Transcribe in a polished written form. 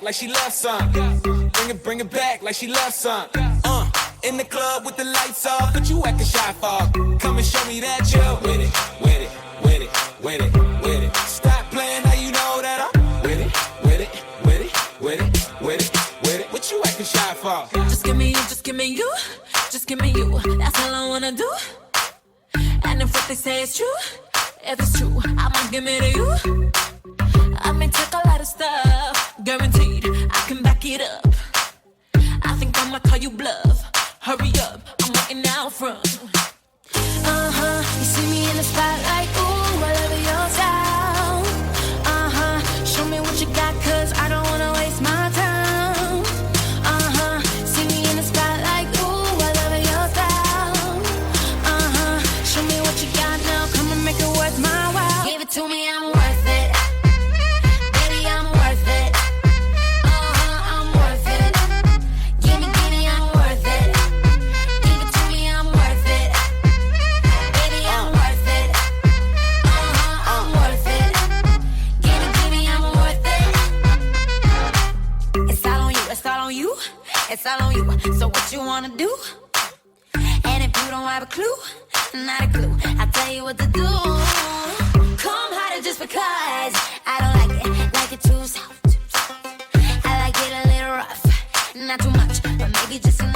like she loves some. Bring it back like she loves some. In the club with the lights off, but you acting shy for. Come and show me that you're with it, with it, with it, with it, with it. Stop playing, now you know that I'm with it, with it, with it, with it, with it, with it. What you acting shy for? Just give me you, just give me you, just give me you. That's all I wanna do. And if what they say is true, if it's true, I'ma give it to you. I may take a lot of stuff, guaranteed I can back it up. I think I'ma call you bluff. Hurry up, I'm waiting out front. You see me in the spotlight, ooh, I love your style. Show me what you got, cause I don't wanna waste my time. See me in the spotlight, ooh, I love your style. Show me what you got now, come and make it worth my while. Give it to me, I'm worth it. Baby, I'm worth it. I'm worth it. Give me, I'm worth it. Give it to me, I'm worth it. Baby, I'm worth it. I'm worth it. Give me, I'm worth it. It's all on you, it's all on you, it's all on you. So what you wanna do? And if you don't have a clue, not a clue, I'll tell you what to do. Come harder just because I don't like it too soft. I like it a little rough, not too much, but maybe just enough.